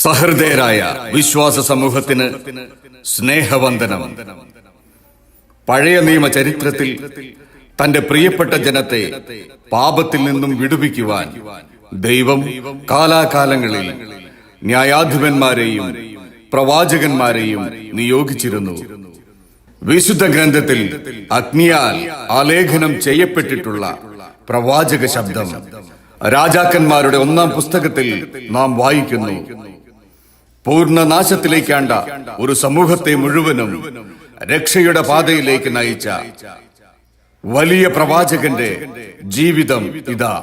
സഹൃദയരായ വിശ്വാസ സമൂഹത്തിന് സ്നേഹവന്ദനം. പഴയ നിയമ ചരിത്രത്തിൽ തന്റെ പ്രിയപ്പെട്ട ജനത്തെ പാപത്തിൽ നിന്നും വിടുവിക്കുവാൻ ദൈവം കാലാകാലങ്ങളിൽ ന്യായാധിപന്മാരെയും പ്രവാചകന്മാരെയും നിയോഗിച്ചിരുന്നു. വിശുദ്ധ ഗ്രന്ഥത്തിൽ അഗ്നിയാൽ ആലേഖനം ചെയ്യപ്പെട്ടിട്ടുള്ള പ്രവാചക ശബ്ദം രാജാക്കന്മാരുടെ 1-ാം പുസ്തകത്തിൽ നാം വായിക്കുന്നു. പൂർണ്ണനാശത്തിലേക്കാണ്ട ഒരു സമൂഹത്തെ മുഴുവനും രക്ഷയുടെ പാതയിലേക്ക് നയിച്ച വലിയ പ്രവാചകന്റെ ജീവിതം ഇതാ.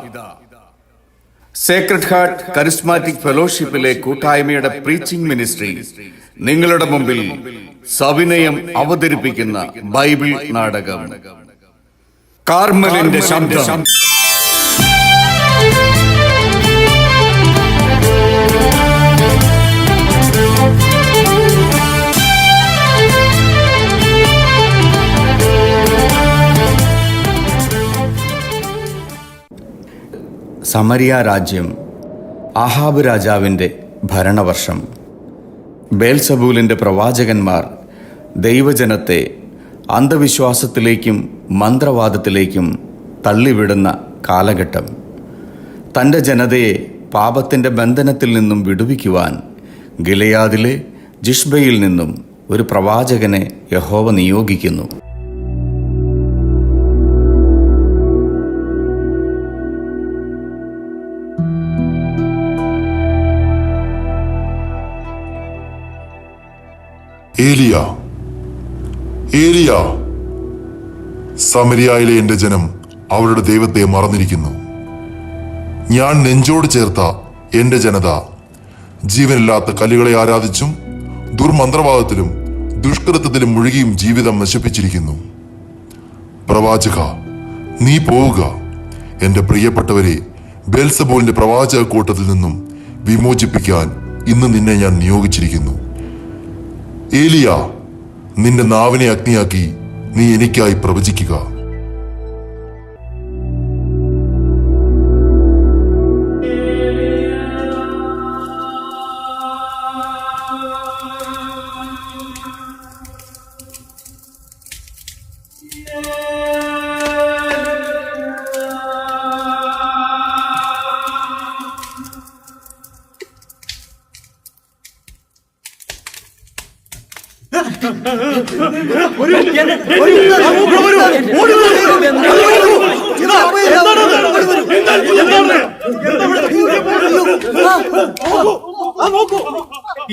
സേക്രഡ് ഹാർട്ട് കരിസ്മാറ്റിക് ഫെലോഷിപ്പിലെ കൂട്ടായ്മയുടെ പ്രീച്ചിംഗ് മിനിസ്ട്രി നിങ്ങളുടെ മുമ്പിൽ സവിനയം അവതരിപ്പിക്കുന്ന ബൈബിൾ നാടകം കാർമലിന്റെ ശബ്ദം. സമരിയ രാജ്യം, ആഹാബ് രാജാവിൻ്റെ ഭരണവർഷം. ബേൽസബൂലിൻ്റെ പ്രവാചകന്മാർ ദൈവജനത്തെ അന്ധവിശ്വാസത്തിലേക്കും മന്ത്രവാദത്തിലേക്കും തള്ളിവിടുന്ന കാലഘട്ടം. തൻ്റെ ജനതയെ പാപത്തിൻ്റെ ബന്ധനത്തിൽ നിന്നും വിടുവിക്കുവാൻ ഗിലെയാദിലെ ജിഷ്ബയിൽ നിന്നും ഒരു പ്രവാചകനെ യഹോവ നിയോഗിക്കുന്നു. ഏലിയ, സമരിയായിലെ എന്റെ ജനം അവരുടെ ദൈവത്തെ മറന്നിരിക്കുന്നു. ഞാൻ നെഞ്ചോട് ചേർത്ത എന്റെ ജനത ജീവനില്ലാത്ത കല്ലുകളെ ആരാധിച്ചും ദുർമന്ത്രവാദത്തിലും ദുഷ്കൃത്യത്തിലും മുഴുകിയും ജീവിതം നശിപ്പിച്ചിരിക്കുന്നു. പ്രവാചക, നീ പോവുക. എന്റെ പ്രിയപ്പെട്ടവരെ ബേൽസബൂലിന്റെ പ്രവാചക കൂട്ടത്തിൽ നിന്നും വിമോചിപ്പിക്കാൻ ഇന്ന് നിന്നെ ഞാൻ നിയോഗിച്ചിരിക്കുന്നു. ഏലിയ, നിന്റെ നാവിനെ അഗ്നിയാക്കി നീ എനിക്കായി പ്രവചിക്കുക.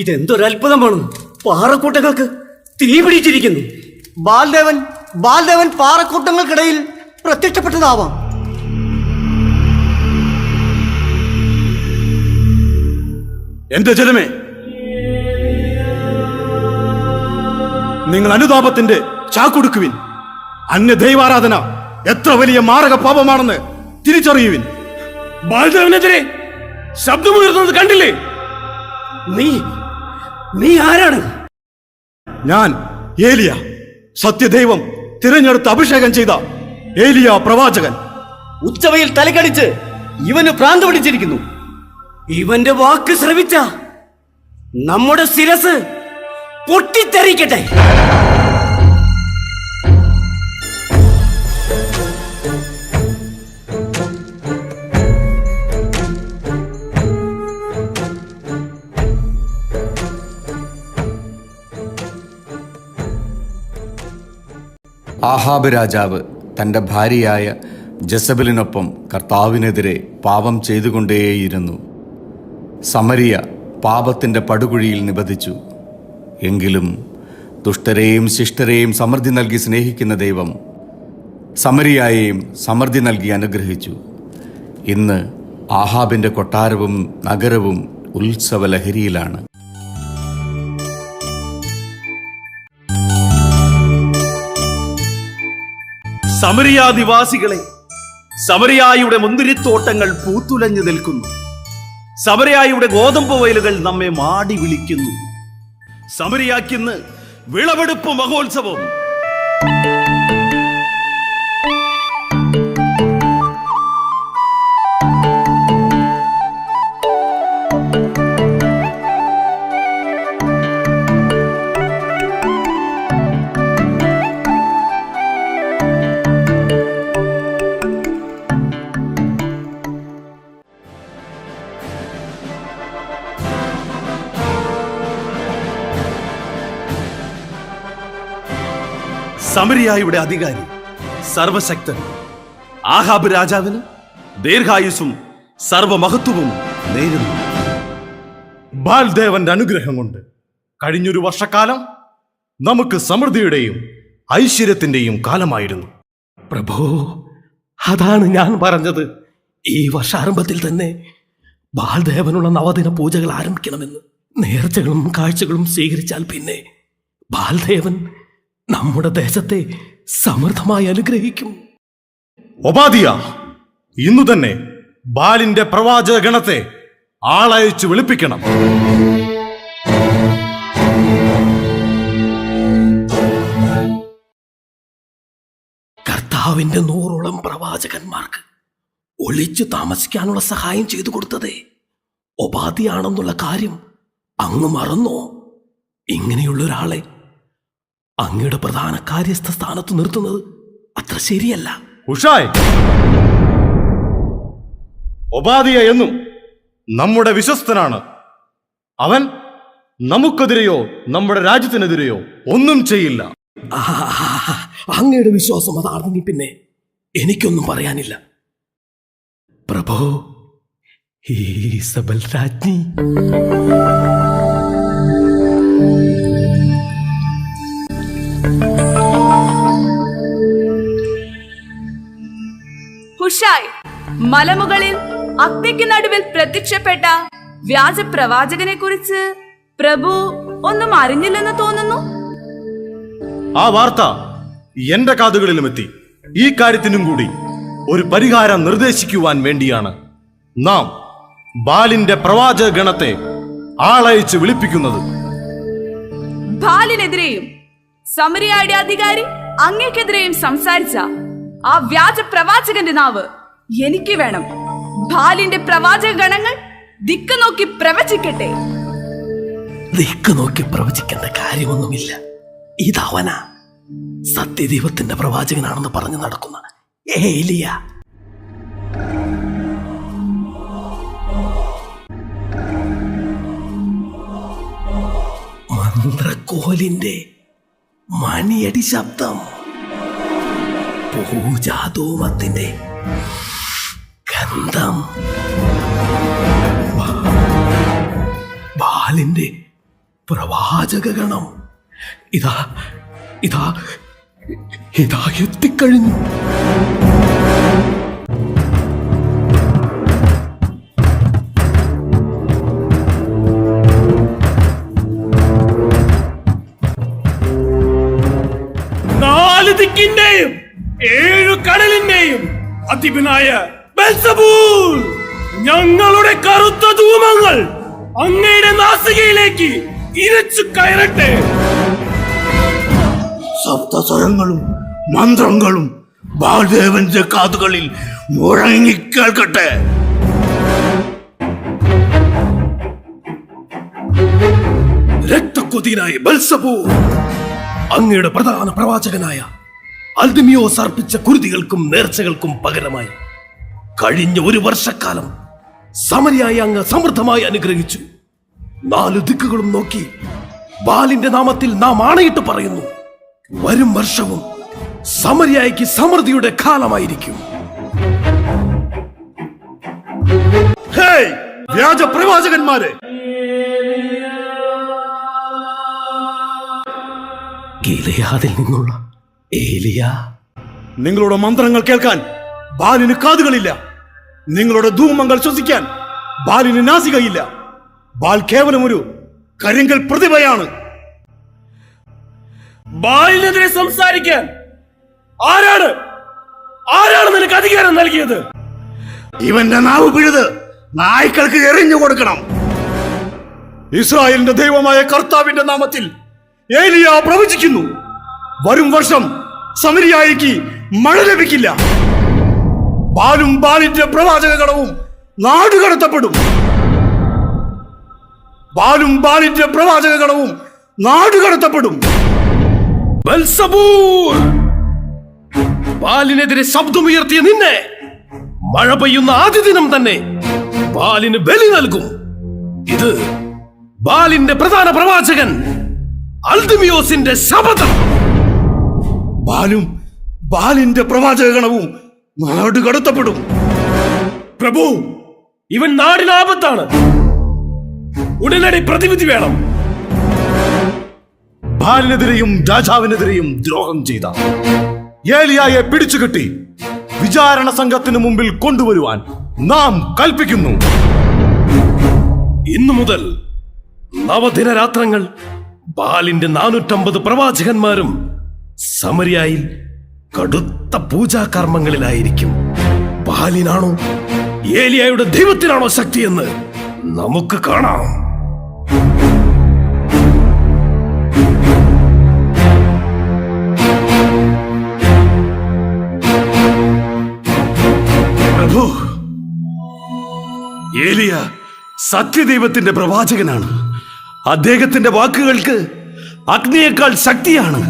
ഇതെന്തൊരത്ഭുതമാണ്! പാറക്കൂട്ടങ്ങൾക്ക് തീ പിടിച്ചിരിക്കുന്നു. ബാൽദേവൻ പാറക്കൂട്ടങ്ങൾക്കിടയിൽ പ്രത്യക്ഷപ്പെട്ടതാവാം. എന്റെ ജനമേ, നിങ്ങൾ അനുതാപത്തിന്റെ ചാക്കൊടുക്കുവിൻ. അന്യദൈവാരാധന എത്ര വലിയ മാരക പാപമാണെന്ന് തിരിച്ചറിയുവിൻ. ബാൽദേവനെതിരെ ശബ്ദമുയർന്നത് കണ്ടില്ലേ? നീ ആരാണ്? ഞാൻ ഏലിയ, സത്യദൈവം തിരഞ്ഞെടുത്ത് അഭിഷേകം ചെയ്ത ഏലിയ പ്രവാചകൻ. ഉച്ചവയിൽ തലക്കടിച്ച് ഇവന് ഭ്രാന്ത് പിടിച്ചിരിക്കുന്നു. ഇവന്റെ വാക്ക് ശ്രവിച്ച നമ്മുടെ ശിരസ് പൊട്ടിത്തെറിക്കട്ടെ. ആഹാബ് രാജാവ് തൻ്റെ ഭാര്യയായ ജസബലിനൊപ്പം കർത്താവിനെതിരെ പാപം ചെയ്തുകൊണ്ടേയിരുന്നു. സമരിയ പാപത്തിൻ്റെ പടുകുഴിയിൽ നിബദിച്ചു. എങ്കിലും ദുഷ്ടരെയും ശിഷ്ടരെയും സമൃദ്ധി നൽകി സ്നേഹിക്കുന്ന ദൈവം സമരിയായെയും സമൃദ്ധി നൽകി അനുഗ്രഹിച്ചു. ഇന്ന് ആഹാബിൻ്റെ കൊട്ടാരവും നഗരവും ഉത്സവലഹരിയിലാണ്. സമരിയാദിവാസികളെ, സമരിയായുടെ മുന്തിരിത്തോട്ടങ്ങൾ പൂത്തുലഞ്ഞു നിൽക്കുന്നു. സമരിയായുടെ ഗോതമ്പ് വയലുകൾ നമ്മെ മാടി വിളിക്കുന്നു. സമരിയാക്കിന്ന് വിളവെടുപ്പ് മഹോത്സവം. സമരിയായുടെ അധികാരി, സർവശക്തൻ ആഹാബ് രാജാവിന് ദീർഘായുസ്സും സർവമഹത്വവും നേരുന്നു. ബാൽദേവന്റെ അനുഗ്രഹം കൊണ്ട് കഴിഞ്ഞൊരു വർഷക്കാലം നമുക്ക് സമൃദ്ധിയുടെയും ഐശ്വര്യത്തിന്റെയും കാലമായിരുന്നു. പ്രഭോ, അതാണ് ഞാൻ പറഞ്ഞത്. ഈ വർഷാരംഭത്തിൽ തന്നെ ബാൽദേവനുള്ള നവദിന പൂജകൾ ആരംഭിക്കണമെന്ന്. നേർച്ചകളും കാഴ്ചകളും സ്വീകരിച്ചാൽ പിന്നെ ബാൽദേവൻ നമ്മുടെ ദേശത്തെ സമൃദ്ധമായി അനുഗ്രഹിക്കും. ഒബാദിയ, ഇന്നു തന്നെ ബാലിന്റെ പ്രവാചക ഗണത്തെ ആളയച്ചു വിളിപ്പിക്കണം. കർത്താവിന്റെ 100ഓളം പ്രവാചകന്മാർക്ക് ഒളിച്ചു താമസിക്കാനുള്ള സഹായം ചെയ്തു കൊടുത്തതേ ഒബാദിയാണെന്നുള്ള കാര്യം അങ്ങ് മറന്നോ? ഇങ്ങനെയുള്ള ഒരാളെ അങ്ങയുടെ പ്രധാന കാര്യസ്ഥ സ്ഥാനത്ത് നിർത്തുന്നത് അത്ര ശരിയല്ല. ഉഷായ്, ഒബാദിയ എന്നും നമ്മുടെ വിശ്വസ്തനാണ്. അവൻ നമുക്കെതിരെയോ നമ്മുടെ രാജ്യത്തിനെതിരെയോ ഒന്നും ചെയ്യില്ല. അങ്ങയുടെ വിശ്വാസം അതാണെങ്കിൽ പിന്നെ എനിക്കൊന്നും പറയാനില്ല. പ്രഭോ, ഈസബൽ രാജ്ഞി ഹുഷായ്, മലമുകളിൽ അഗ്നിക്ക് നടുവിൽ പ്രത്യക്ഷപ്പെട്ട വ്യാജ പ്രവാചകനെ കുറിച്ച് പ്രഭു ഒന്നും അറിഞ്ഞില്ലെന്ന് തോന്നുന്നു. ആ വാർത്ത എന്റെ കാതുകളിലും എത്തി. ഈ കാര്യത്തിനും കൂടി ഒരു പരിഹാരം നിർദ്ദേശിക്കുവാൻ വേണ്ടിയാണ് നാം ബാലിന്റെ പ്രവാചക ഗണത്തെ ആളയച്ച് വിളിപ്പിക്കുന്നത്. ബാലിനെതിരെയും സമരിയായുടെ അധികാരി അങ്ങേക്കെതിരെയും സംസാരിച്ച ആ വ്യാജ പ്രവാചകന്റെ നാവ് എനിക്ക് വേണം. ബാലിന്റെ പ്രവാചക ഗണങ്ങൾ ദിക്ക് നോക്കി പ്രവചിക്കട്ടെ. ദിക്ക് നോക്കി പ്രവചിക്കേണ്ട കാര്യമൊന്നുമില്ല. ഇതവനാ സത്യദൈവത്തിന്റെ പ്രവാചകനാണെന്ന് പറഞ്ഞു നടക്കുന്ന ഏലിയ. മന്ത്രക്കോലിന്റെ മണിയടി ശബ്ദം, പൂജാധൂമത്തിന്റെ ഗന്ധം, ബാലിന്റെ പ്രവാചക ഗണം ഇതാ ഇതാ ഇതാ എത്തിക്കഴിഞ്ഞു. നാല് ദിക്കിന്റെയും 7 കടലിന്റെയും അധിപനായ ബെൽസബൂൽ, ഞങ്ങളുടെ കറുത്ത ധൂമങ്ങൾ അങ്ങയുടെ നാസികയിലേക്ക് ഇരച്ചു കയറട്ടെ. സപ്തസ്വരങ്ങളും മന്ത്രങ്ങളും ബാൽദേവന്റെ കാതുകളിൽ മുഴങ്ങിക്കേൾക്കട്ടെ. രക്തക്കൊതിയനായ ബെൽസബൂൽ, അങ്ങയുടെ പ്രധാന പ്രവാചകനായ അൽദിമിയോസ് അർപ്പിച്ച കുരുതികൾക്കും നേർച്ചകൾക്കും പകരമായി കഴിഞ്ഞ 1 വർഷക്കാലം സമരിയായി അങ്ങ് സമൃദ്ധമായി അനുഗ്രഹിച്ചു. 4 ദിക്കുകളും നോക്കി ബാലിന്റെ നാമത്തിൽ നാം ആണയിട്ട് പറയുന്നു, വരും വർഷവും സമരിയായിക്ക് സമൃദ്ധിയുടെ കാലമായിരിക്കും. ഹേയ് വ്യാജ പ്രവാചകന്മാരെ, ഗിലെയാദിൽ നിന്നുള്ള ഏലിയ, നിങ്ങളുടെ മന്ത്രങ്ങൾ കേൾക്കാൻ ബാലിന് കാതുകളില്ല. നിങ്ങളുടെ ധൂമങ്ങൾ ശ്വസിക്കാൻ ബാലിന് നാസികയില്ല. ബാൽ കേവലം ഒരു കരിങ്കൽ പ്രതിഭയാണ്. ബാലിനെതിരെ സംസാരിക്കാൻ ആരാണ് നിനക്ക് അധികാരം നൽകിയത്? ഇവന്റെ നാവ് പിഴുത് നായ്ക്കൾക്ക് എറിഞ്ഞു കൊടുക്കണം. ഇസ്രായേലിന്റെ ദൈവമായ കർത്താവിന്റെ നാമത്തിൽ ഏലിയ പ്രവചിക്കുന്നു, വരും വർഷം സമരിയായിക്ക് മഴ ലഭിക്കില്ല. ബാലും ബാലിന്റെ പ്രവാചക ഗണവും നാടുകടത്തപ്പെടും. ബാലും ബാലിന്റെ പ്രവാചക ഗണവും നാടുകടത്തപ്പെടും. ബെൽസബൂൽ, ബാലിനെതിരെ ശബ്ദമുയർത്തിയ നിന്നെ മഴ പെയ്യുന്ന ആദ്യ ദിനം തന്നെ ബാലിന് ബലി നൽകും. ഇത് ബാലിന്റെ പ്രധാന പ്രവാചകൻ അൽദിമിയോസിന്റെ ശപഥം. ബാലിന്റെ പ്രവാചകഗണവും നാട് കടത്തപ്പെടും. പ്രഭു, ഇവൻ നാടിന് ആപത്താണ്. ഉടനടി പ്രതിവിധി വേണം. ബാലിനെതിരെയും രാജാവിനെതിരെയും ദ്രോഹം ചെയ്ത ഏലിയായെ പിടിച്ചുകെട്ടി വിചാരണ സംഘത്തിന് മുമ്പിൽ കൊണ്ടുവരുവാൻ നാം കൽപ്പിക്കുന്നു. ഇന്നു മുതൽ നവദിനരാത്രങ്ങൾ ബാലിന്റെ 450 പ്രവാചകന്മാരും സമരിയായിൽ കടുത്ത പൂജാകർമ്മങ്ങളിലായിരിക്കും. ബാലിനാണോ ഏലിയായുടെ ദൈവത്തിനാണോ ശക്തിയെന്ന് നമുക്ക് കാണാം. പ്രഭു, ഏലിയ സത്യദൈവത്തിന്റെ പ്രവാചകനാണ്. അദ്ദേഹത്തിന്റെ വാക്കുകൾക്ക് അഗ്നിയേക്കാൾ ശക്തിയാണ്.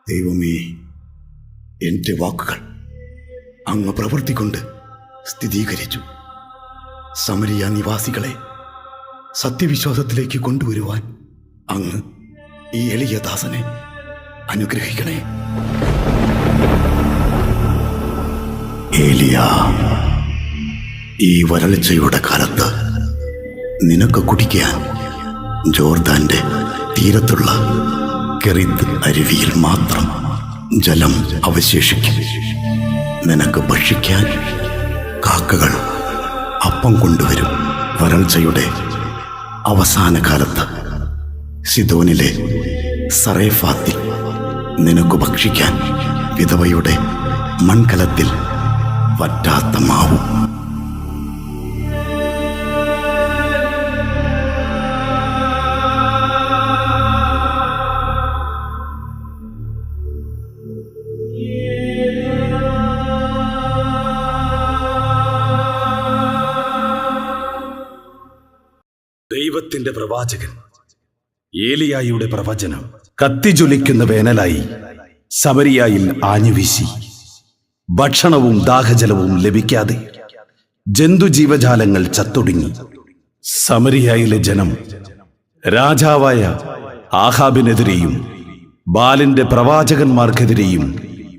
ദൈവമേ, എന്റെ വാക്കുകൾ അങ്ങ് പ്രവൃത്തി കൊണ്ട് സ്ഥിരീകരിച്ചു. സമരിയ നിവാസികളെ സത്യവിശ്വാസത്തിലേക്ക് കൊണ്ടുവരുവാൻ അങ്ങ് ഈ എളിയ ദാസനെ അനുഗ്രഹിക്കണേ. ഏലിയ, ഈ വരൾച്ചയുടെ കാലത്ത് നിനക്ക് കുടിക്കാൻ ജോർദാന്റെ തീരത്തുള്ള കെറിത്ത് അരുവിയിൽ മാത്രം ജലം അവശേഷിക്കും. നിനക്ക് ഭക്ഷിക്കാൻ കാക്കകൾ അപ്പം കൊണ്ടുവരും. വരൾച്ചയുടെ അവസാന കാലത്ത് സിദോനിലെ സറേഫാത്തിൽ നിനക്ക് ഭക്ഷിക്കാൻ വിധവയുടെ മൺകലത്തിൽ വറ്റാത്ത മാവും. ദൈവത്തിന്റെ പ്രവാചകൻ ഏലിയായുടെ പ്രവചനം കത്തിജ്വലിക്കുന്ന വേനലായി സമരിയായിൽ ആഞ്ഞുവീശി. ഭക്ഷണവും ദാഹജലവും ലഭിക്കാതെ ജന്തുജീവജാലങ്ങൾ ചത്തൊടുങ്ങി. സമരിയായിലെ ജനം രാജാവായ ആഹാബിനെതിരെയും ബാലിന്റെ പ്രവാചകന്മാർക്കെതിരെയും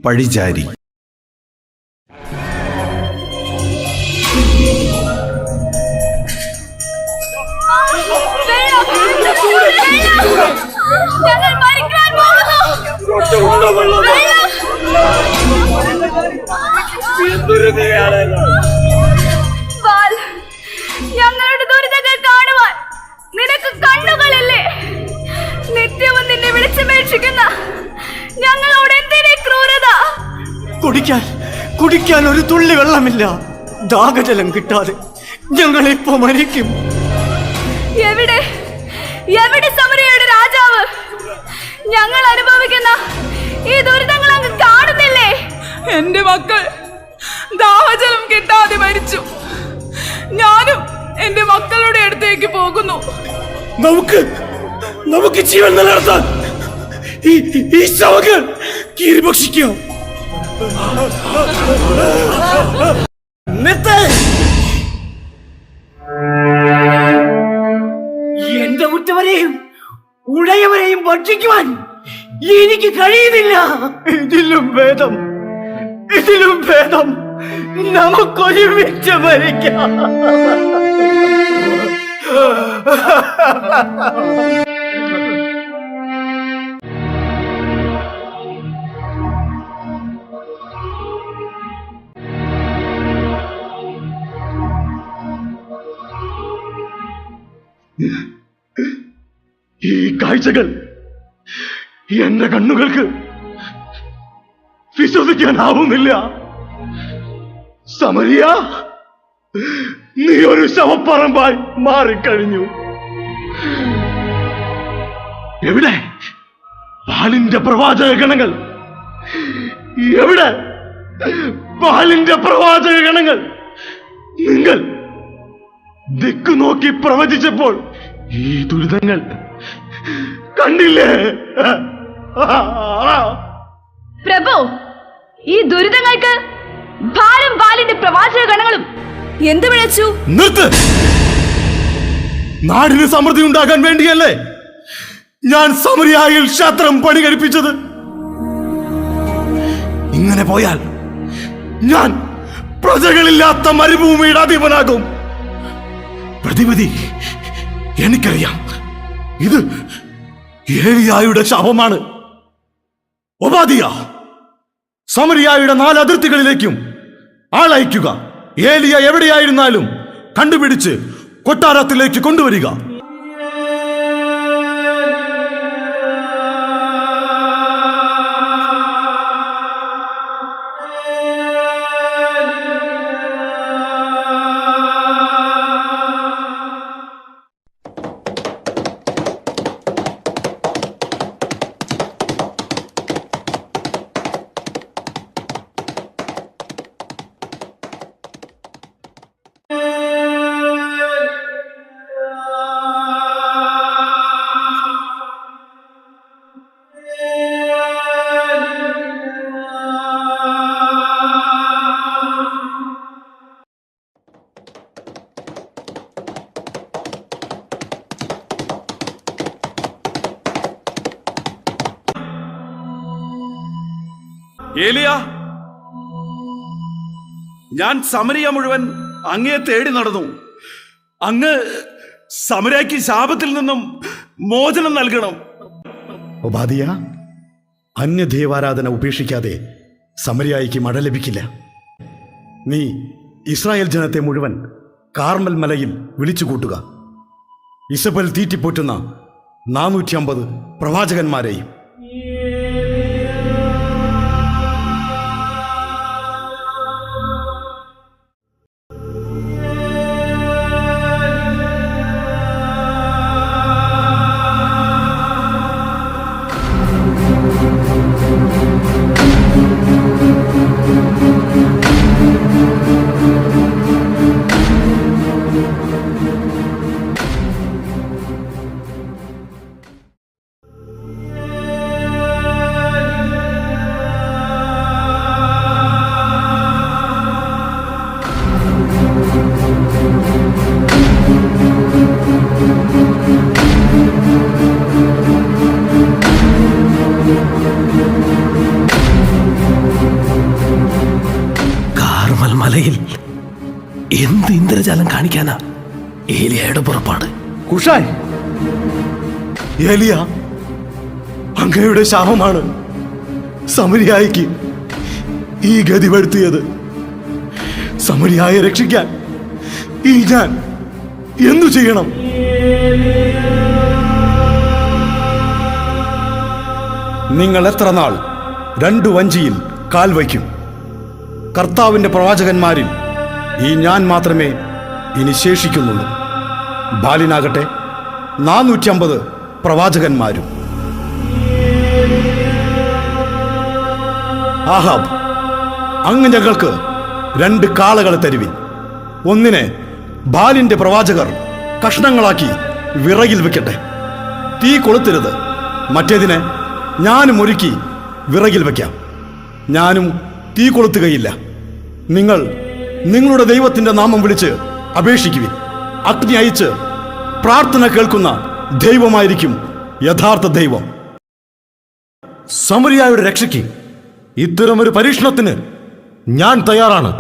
പഴിചാരി. ഞങ്ങൾ മരിക്കാൻ പോകുന്നു. ബാൽ, ഞങ്ങളുടെ ദുരിതങ്ങൾ കാണുവാൻ നിനക്ക് കണ്ണുകളില്ലേ? നിത്യവും നിന്നെ വിളിച്ചപേക്ഷിക്കുന്ന ഞങ്ങളോട് എന്തിനീ ക്രൂരത? കുടിക്കാൻ ഒരു തുള്ളി വെള്ളമില്ല. ദാഹജലം കിട്ടാതെ ഞങ്ങളിപ്പോ മരിക്കും. എവിടെ സമരിയയുടെ രാജാവ്? ഞങ്ങൾ അനുഭവിക്കുന്ന ഈ ദുരിതങ്ങൾ അങ്ങ് കാണുന്നില്ലേ? എന്റെ മക്കൾ ദാഹജലം കിട്ടാതെ മരിച്ചു. ഞാനും എന്റെ മക്കളുടെ അടുത്തേക്ക് പോകുന്നു. നമുക്ക് ജീവൻ നിലനിർത്താൻ ഈ ശവങ്ങൾ കീറിഭക്ഷിക്കാം. എന്റെ ഉറ്റവരെയും ഉടയവരെയും ഭക്ഷിക്കുവാൻ എനിക്ക് കഴിയുന്നില്ല. ഇതിലും ഭേദം നമുക്കൊരുമിച്ച് മരിക്കാം. ഈ കാഴ്ചകൾ എന്റെ കണ്ണുകൾക്ക് വിശ്വസിക്കാനാവുന്നില്ല. സമരിയ, നീ ഒരു ശവപ്പറമ്പായി മാറിക്കഴിഞ്ഞു. എവിടെ ബാലിന്റെ പ്രവാചക ഗണങ്ങൾ? എവിടെ ബാലിന്റെ പ്രവാചക ഗണങ്ങൾ? നിങ്ങൾ ദിക്കു നോക്കി പ്രവചിച്ചപ്പോൾ ഈ ദുരിതങ്ങൾ കണ്ടില്ലേ? പ്രഭു, ഈ ദുരിതങ്ങൾക്ക് ബാലും ബാലിന്റെ പ്രവാചക ഗണങ്ങളും എന്ത് വിളിച്ചു? നിർത്ത്! നാടിന് സമൃദ്ധി ഉണ്ടാകാൻ വേണ്ടിയല്ലേ ഞാൻ സമരിയായിൽ ക്ഷേത്രം പണി കഴിപ്പിച്ചത്? ഇങ്ങനെ പോയാൽ ഞാൻ പ്രജകളില്ലാത്ത മരുഭൂമിയുടെ അധിപനാകും. പ്രതിവിധി എനിക്കറിയാം. ഇത് ഏലിയായുടെ ശാപമാണ്. ഒബാദിയ, സമരിയായുടെ 4 അതിർത്തികളിലേക്കും ആളയക്കുക. ഏലിയ എവിടെയായിരുന്നാലും കണ്ടുപിടിച്ച് കൊട്ടാരത്തിലേക്ക് കൊണ്ടുവരിക. ഏലിയ, ഞാൻ സമരിയ മുഴുവൻ അങ്ങയെ തേടി നടന്നു. അങ്ങ് സമരയ്ക്ക് ശാപത്തിൽ നിന്നും മോചനം നൽകണം. ഒബാദിയ, അന്യദേവാരാധന ഉപേക്ഷിക്കാതെ സമരിയായിക്ക് മഴ ലഭിക്കില്ല. നീ ഇസ്രായേൽ ജനത്തെ മുഴുവൻ കാർമൽ മലയിൽ വിളിച്ചുകൂട്ടുക. ഇസബൽ തീറ്റിപ്പോറ്റുന്ന 450 പ്രവാചകന്മാരെയും. കാർമൽ മലയിൽ എന്ത് ഇന്ദ്രജാലം കാണിക്കാനാ ഏലിയയുടെ പുറപ്പാട്? കുഷായ്, ഏലിയ അങ്ങയുടെ ശാപമാണ് സമരിയായിക്ക് ഈ ഗതി വരുത്തിയത്. സമരിയായെ രക്ഷിക്കാൻ ഈ ഞാൻ എന്തു ചെയ്യണം? നിങ്ങൾ എത്ര നാൾ 2 വഞ്ചിയിൽ കാൽ വയ്ക്കും? കർത്താവിന്റെ പ്രവാചകന്മാരിൽ ഈ ഞാൻ മാത്രമേ ഇനി ശേഷിക്കുന്നുള്ളൂ. ബാലിനാകട്ടെ 450 പ്രവാചകന്മാരും. ആഹാബ്, അങ്ങ് ഞങ്ങൾക്ക് 2 കാളകളെ തരുവിൻ. ഒന്നിനെ ബാലിന്റെ പ്രവാചകർ കഷ്ണങ്ങളാക്കി വിറകിൽ വെക്കട്ടെ, തീ കൊളുത്തരുത്. മറ്റേതിനെ ഞാനും ഒരുക്കി വിറകിൽ വയ്ക്കാം, ഞാനും തീ കൊളുത്തുകയില്ല. നിങ്ങൾ നിങ്ങളുടെ ദൈവത്തിന്റെ നാമം വിളിച്ച് അപേക്ഷിക്കുവിൻ. അഗ്നി അയച്ച് പ്രാർത്ഥന കേൾക്കുന്ന ദൈവമായിരിക്കും യഥാർത്ഥ ദൈവം. സമരിയായുടെ രക്ഷയ്ക്ക് ഇത്തരമൊരു പരീക്ഷണത്തിന് ഞാൻ തയ്യാറാണ്.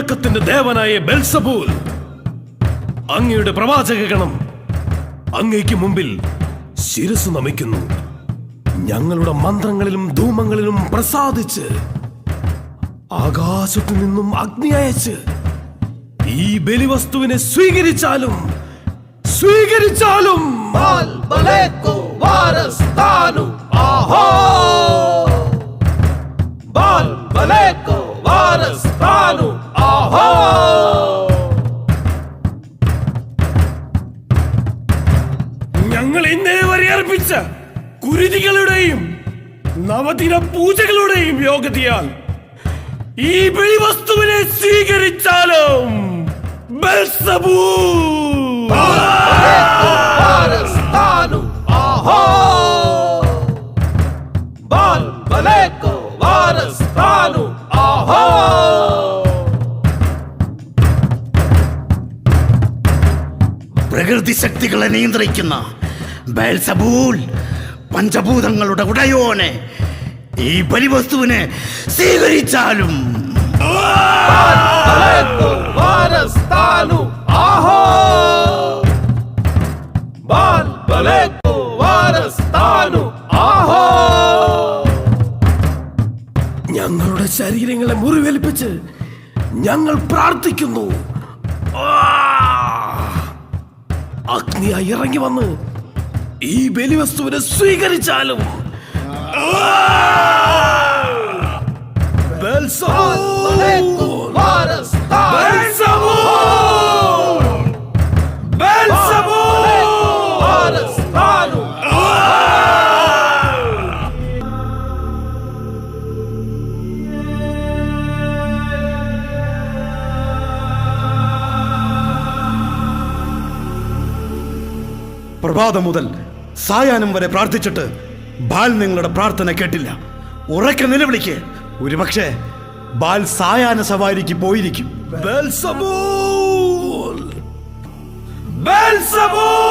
കീഴ്വഴക്കത്തിന്റെ ദേവനായ ബെൽസബൂൽ, അങ്ങയുടെ പ്രവാചകഗണം അങ്ങയ്ക്ക് മുമ്പിൽ ശിരസ് നമിക്കുന്നു. ഞങ്ങളുടെ മന്ത്രങ്ങളിലും ധൂമങ്ങളിലും പ്രസാദിച്ച് ആകാശത്തു നിന്നും അഗ്നി അയച്ച് ഈ ബലിവസ്തുവിനെ സ്വീകരിച്ചാലും ഞങ്ങൾ ഇന്നേ വരെ അർപ്പിച്ച കുരുതികളുടെയും നവദിന പൂജകളുടെയും യോഗ്യതയാൽ ഈ ബലിവസ്തുവിനെ സ്വീകരിച്ചാലും ബെൽസബൂൽ! പ്രകൃതി ശക്തികളെ നിയന്ത്രിക്കുന്ന ബെൽസബൂൽ, പഞ്ചഭൂതങ്ങളുടെ ഉടയോനെ, ഈ ബലിവസ്തുവിനെ സ്വീകരിച്ചാലും ഞങ്ങളുടെ ശരീരങ്ങളെ മുറിവേൽപ്പിച്ച് ഞങ്ങൾ പ്രാർത്ഥിക്കുന്നു. അഗ്നിയായി ഇറങ്ങി വന്ന് ഈ ബലിവസ്തുവിനെ സ്വീകരിച്ചാലും പ്രഭാതം മുതൽ സായാഹ്നം വരെ പ്രാർത്ഥിച്ചിട്ട് ബാൽ നിങ്ങളുടെ പ്രാർത്ഥന കേട്ടില്ല. ഉറക്കെ നിലവിളിക്ക്. ഒരുപക്ഷെ ബാൽ സായാഹ്ന സവാരിക്ക് പോയിരിക്കും. ബെൽസബൂൽ! ബെൽസബൂൽ!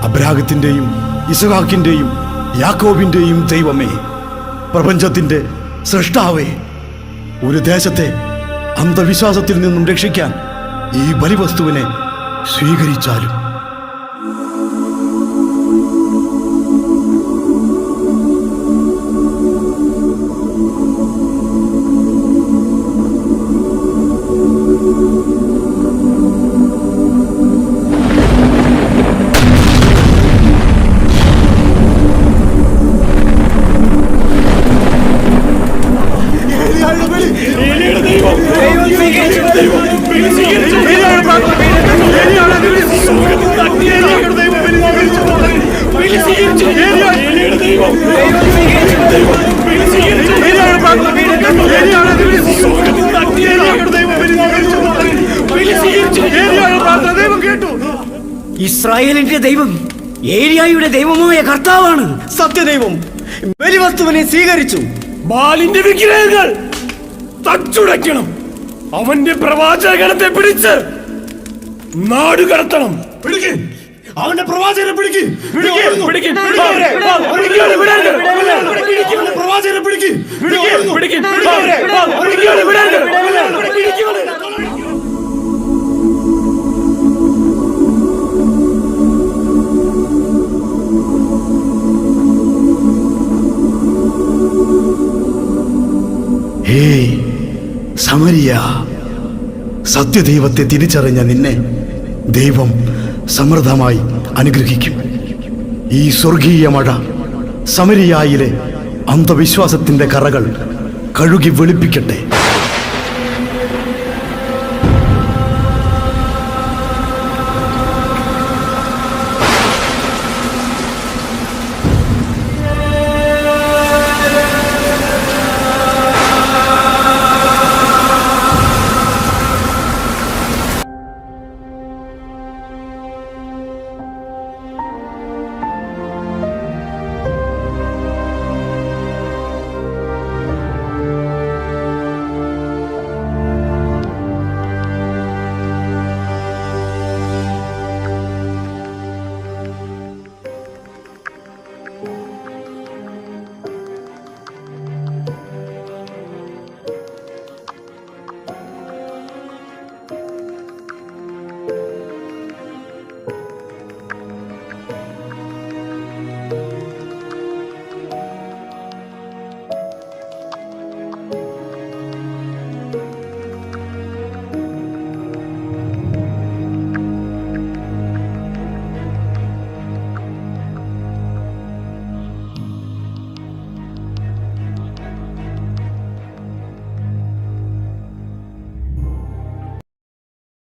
അബ്രാഹത്തിന്റെയും ഇസഹാക്കിന്റെയും യാക്കോബിന്റെയും ദൈവമേ, പ്രപഞ്ചത്തിന്റെ സൃഷ്ടാവേ, ഒരു ദേശത്തെ അന്ധവിശ്വാസത്തിൽ നിന്നും രക്ഷിക്കാൻ ഈ ബലിവസ്തുവിനെ സ്വീകരിച്ചാലും. ഇസ്രായേലിന്റെ ദൈവം ഏലിയായുടെ ദൈവമായ കർത്താവാണ് സത്യദൈവം. ബലിവസ്തുവിനെ സ്വീകരിച്ചു. ബാലിന്റെ വിഗ്രഹങ്ങൾ തച്ചുടയ്ക്കണം. അവന്റെ പ്രവാചകഗണത്തെ പിടിച്ച് നാട് കടത്തണം. അവന്റെ പ്രവാചകനെ പിടിക്ക്. പ്രവാചകനെ പിടിക്ക്. ഹേയ് സമരിയ, സത്യദൈവത്തെ തിരിച്ചറിഞ്ഞ നിന്നെ ദൈവം സമൃദ്ധമായി അനുഗ്രഹിക്കും. ഈ സ്വർഗീയ മഴ സമരിയായിലെ അന്ധവിശ്വാസത്തിന്റെ കറകൾ കഴുകി വെളുപ്പിക്കട്ടെ.